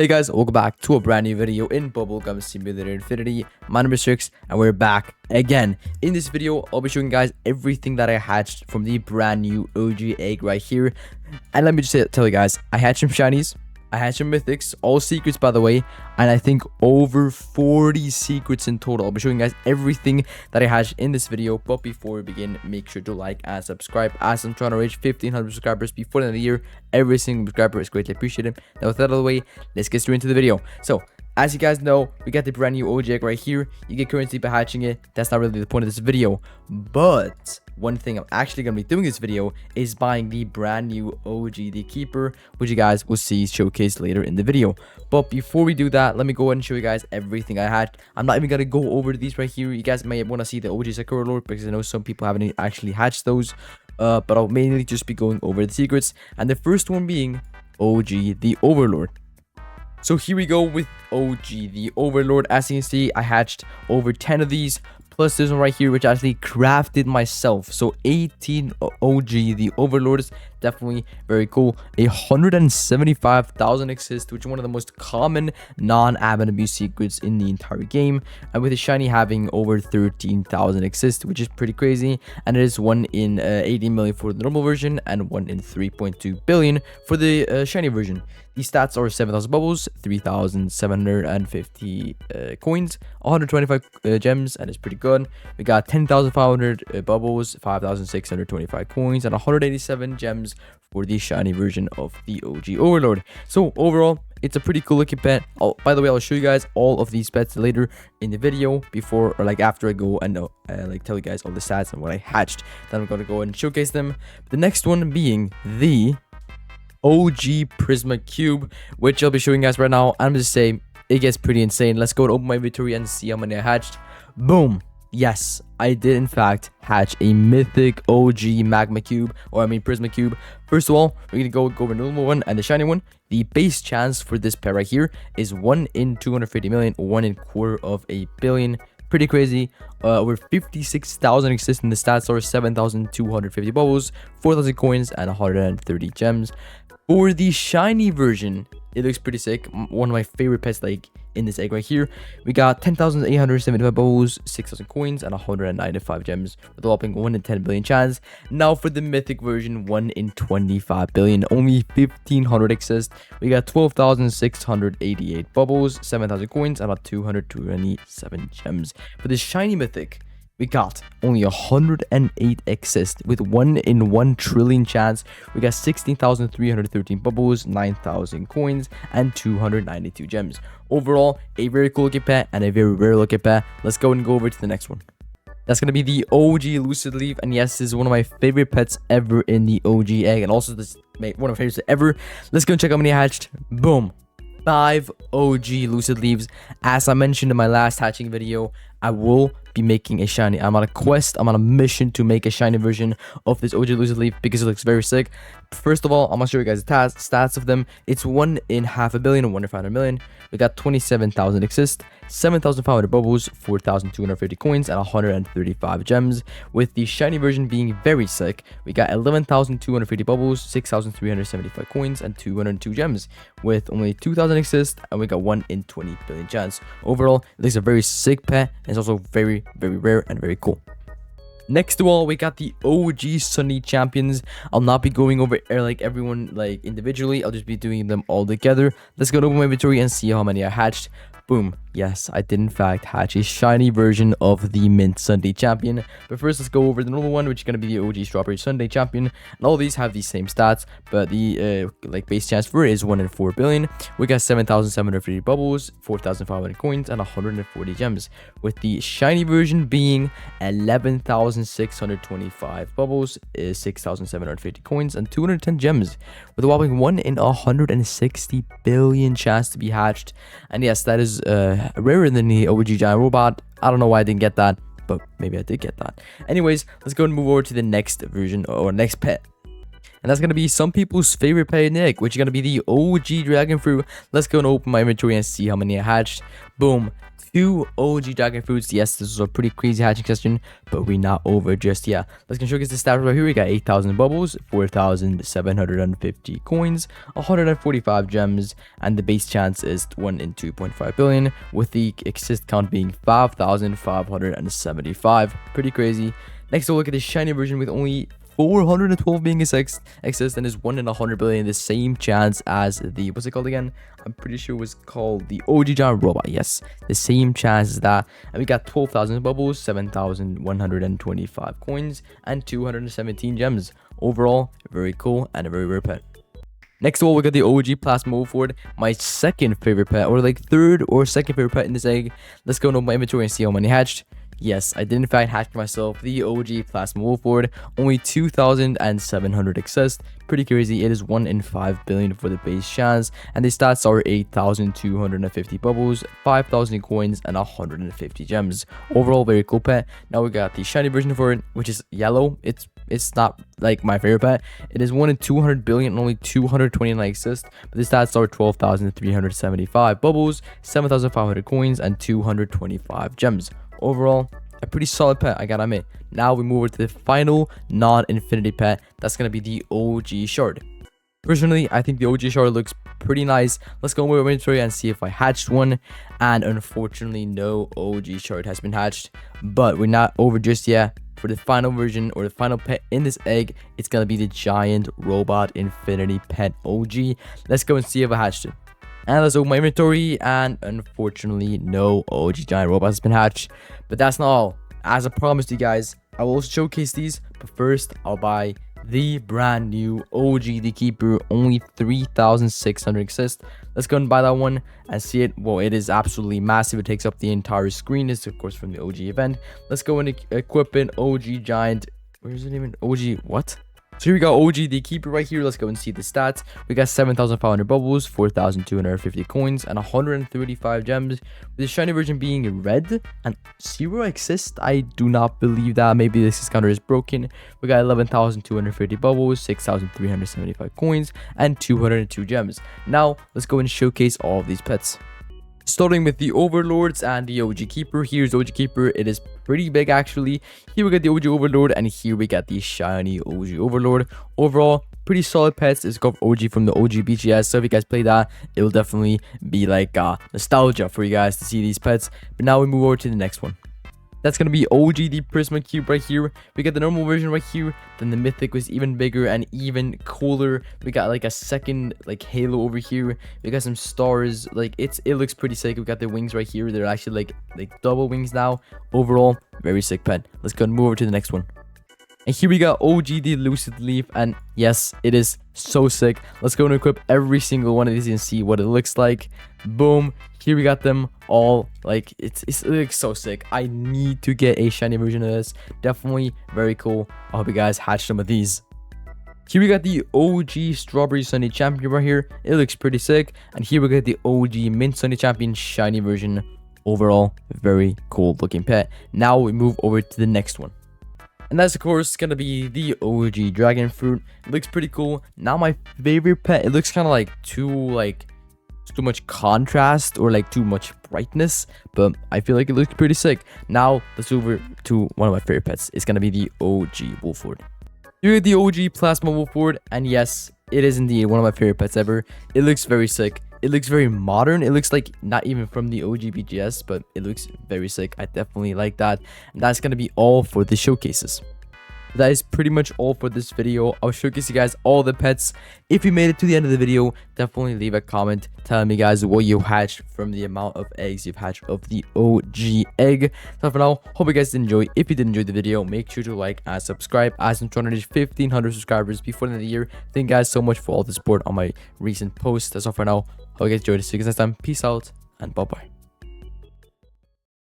Hey guys, welcome back to a brand new video in Bubblegum Simulator Infinity. My name is Trix and we're back again. In this video, I'll be showing you guys everything that I hatched from the brand new OG egg right here. And let me just tell you guys, I hatched some shinies, I hatched some mythics, all secrets by the way, and I think over 40 secrets in total. I'll be showing you guys everything that I hatched in this video. But before we begin, make sure to like and subscribe as I'm trying to reach 1,500 subscribers before the end of the year. Every single subscriber is greatly appreciated. Now with that out of the way, let's get straight into the video. So as you guys know, we got the brand new OG egg right here. You get currency by hatching it. That's not really the point of this video. But one thing I'm actually going to be doing this video is buying the brand new OG the Keeper, which you guys will see showcased later in the video. But before we do that, let me go ahead and show you guys everything I had. I'm not even going to go over these right here. You guys may want to see the OG Overlord because I know some people haven't actually hatched those. But I'll mainly just be going over the secrets. And the first one being OG the Overlord. So here we go with OG the Overlord. As you can see, I hatched over 10 of these, plus this one right here, which I actually crafted myself. So 18 OG the Overlords, definitely very cool. 175,000 exist, which is one of the most common non-admin abuse secrets in the entire game. And with the shiny having over 13,000 exist, which is pretty crazy. And it is one in 80 million for the normal version and one in 3.2 billion for the shiny version. These stats are 7,000 bubbles, 3,750 coins, 125 gems, and it's pretty good. We got 10,500 bubbles, 5,625 coins, and 187 gems for the shiny version of the OG Overlord. So overall, it's a pretty cool looking pet. By the way, I'll show you guys all of these pets later in the video before or like after I go and tell you guys all the stats and what I hatched. Then I'm gonna go and showcase them. The next one being the OG Prisma Cube, which I'll be showing you guys right now. I'm just saying it gets pretty insane. Let's go and open my inventory and see how many I hatched. Boom. Yes, I did in fact hatch a mythic OG magma cube, or I mean Prisma Cube. First of all, we're gonna go over the normal one and the shiny one. The base chance for this pair right here is 1 in 250 million, 1 in $250 million. Pretty crazy. Over 56,000 exist in the stats are 7,250 bubbles, 4,000 coins, and 130 gems. For the shiny version, it looks pretty sick. One of my favorite pets like in this egg right here. We got 10,875 bubbles, 6,000 coins, and 195 gems with a whopping 1 in 10 billion chance. Now for the mythic version, 1 in 25 billion. Only 1,500 exist. We got 12,688 bubbles, 7,000 coins, and about 227 gems. For the shiny mythic, we got only 108 exist with 1 in 1 trillion chance. We got 16,313 bubbles, 9,000 coins, and 292 gems. Overall, a very cool looking pet and a very rare looking pet. Let's go over to the next one. That's going to be the OG Lucid Leaf. And yes, this is one of my favorite pets ever in the OG egg. And also this one of my favorites ever. Let's go and check how many I hatched. Boom. 5 OG Lucid Leaves. As I mentioned in my last hatching video, I will be making a shiny. I'm on a quest, I'm on a mission to make a shiny version of this OG Lucid Leaf because it looks very sick. First of all, I'm gonna show you guys the stats of them. It's 1 in 500 million and 1 in 500 million. We got 27,000 exist, 7,500 bubbles, 4,250 coins, and 135 gems. With the shiny version being very sick, we got 11,250 bubbles, 6,375 coins, and 202 gems. With only 2,000 exist, and we got 1 in 20 billion chance. Overall, it looks a very sick pet. It's also very, very rare and very cool. Next to all, we got the OG Sunny Champions. I'll not be going over like everyone like individually. I'll just be doing them all together. Let's go to my inventory and see how many I hatched. Boom. Yes, I did in fact hatch a shiny version of the Mint Sunday Champion. But first, let's go over the normal one, which is going to be the OG Strawberry Sunday Champion. And all these have the same stats, but the like base chance for it is 1 in 4 billion. We got 7,750 bubbles, 4,500 coins, and 140 gems. With the shiny version being 11,625 bubbles, 6,750 coins, and 210 gems. With a whopping 1 in 160 billion chance to be hatched. And yes, that is rarer than the OG Giant Robot. I don't know why I didn't get that, but maybe I did get that. Anyways, let's go and move over to the next version or next pet. And that's going to be some people's favorite pet in the egg, which is going to be the OG Dragonfruit. Let's go and open my inventory and see how many I hatched. Boom. 2 OG Dragonfruits. Yes, this was a pretty crazy hatching session, but we're not over just yet. Let's go showcase the stats right here. We got 8,000 bubbles, 4,750 coins, 145 gems, and the base chance is 1 in 2.5 billion, with the assist count being 5,575. Pretty crazy. Next, we'll look at the shiny version with only 412 being assist and is 1 in 100 billion, the same chance as the, what's it called again? I'm pretty sure it was called the OG Giant Robot. Yes, the same chance as that. And we got 12,000 bubbles, 7,125 coins, and 217 gems. Overall, very cool and a very rare pet. Next of all, we got the OG Plasma Overlord, my second favorite pet, or like third or second favorite pet in this egg. Let's go into my inventory and see how many hatched. Yes, I did in fact hatch myself the OG Plasma Overlord, only 2,700 accessed. Pretty crazy. It is 1 in 5 billion for the base chance, and the stats are 8,250 bubbles, 5,000 coins, and 150 gems. Overall, very cool pet. Now we got the shiny version for it, which is yellow. It's not like my favorite pet. It is 1 in 200 billion and only 229 accessed, but the stats are 12,375 bubbles, 7,500 coins, and 225 gems. Overall, a pretty solid pet, I gotta admit. Now we move over to the final non-infinity pet. That's gonna be the OG Shard. Personally, I think the OG Shard looks pretty nice. Let's go over my inventory and see if I hatched one. And unfortunately, no OG Shard has been hatched. But we're not over just yet. For the final version or the final pet in this egg, it's gonna be the Giant Robot Infinity Pet OG. Let's go and see if I hatched it. And let's open my inventory, and unfortunately no OG Giant Robot has been hatched. But that's not all. As I promised you guys, I will also showcase these, but first I'll buy the brand new OG the Keeper, only 3,600 assist. Let's go and buy that one and see it. Well, it is absolutely massive. It takes up the entire screen. It's of course from the OG event. Let's go and equip an OG Giant. Where is it even? OG what? So here we got OG the Keeper right here. Let's go and see the stats. We got 7,500 bubbles, 4,250 coins, and 135 gems. With the shiny version being red and 0 assist. I do not believe that. Maybe this counter is broken. We got 11,250 bubbles, 6,375 coins, and 202 gems. Now let's go and showcase all of these pets. Starting with the Overlords and the OG Keeper. Here's OG Keeper. It is pretty big actually. Here we got the OG Overlord, and here we got the shiny OG Overlord. Overall, pretty solid pets. It's got OG from the OG Bgsi. So if you guys play that, it will definitely be like nostalgia for you guys to see these pets. But now we move over to the next one. That's going to be OG the Prisma Cube right here. We got the normal version right here. Then the mythic was even bigger and even cooler. We got like a second like halo over here. We got some stars. Like it looks pretty sick. We got the wings right here. They're actually like double wings now. Overall, very sick pet. Let's go and move over to the next one. And here we got OG the Lucid Leaf, and yes, it is so sick. Let's go and equip every single one of these and see what it looks like. Boom. Here we got them all. Like it looks so sick. I need to get a shiny version of this. Definitely very cool. I hope you guys hatch some of these. Here we got the OG Strawberry Sunny Champion right here. It looks pretty sick. And here we got the OG Mint Sunny Champion shiny version. Overall, very cool looking pet. Now we move over to the next one. And that's of course gonna be the OG Dragonfruit. It looks pretty cool. Now my favorite pet. It looks kind of like too much contrast or like too much brightness, but I feel like it looks pretty sick. Now let's move over to one of my favorite pets. It's gonna be the OG Wolford. Here the OG Plasma Wolford, and yes, it is indeed one of my favorite pets ever. It looks very sick. It looks very modern. It looks like not even from the OG BGS, but it looks very sick. I definitely like that. And that's going to be all for the showcases. That is pretty much all for this video. I'll showcase you guys all the pets. If you made it to the end of the video, definitely leave a comment telling me guys what you hatched from the amount of eggs you've hatched of the OG egg. So for now, hope you guys did enjoy. If you did enjoy the video, make sure to like and subscribe, as I'm trying to reach 1,500 subscribers before the end of the year. Thank you guys so much for all the support on my recent posts. That's all for now. Hope you guys enjoyed. See you guys next time. Peace out and bye bye.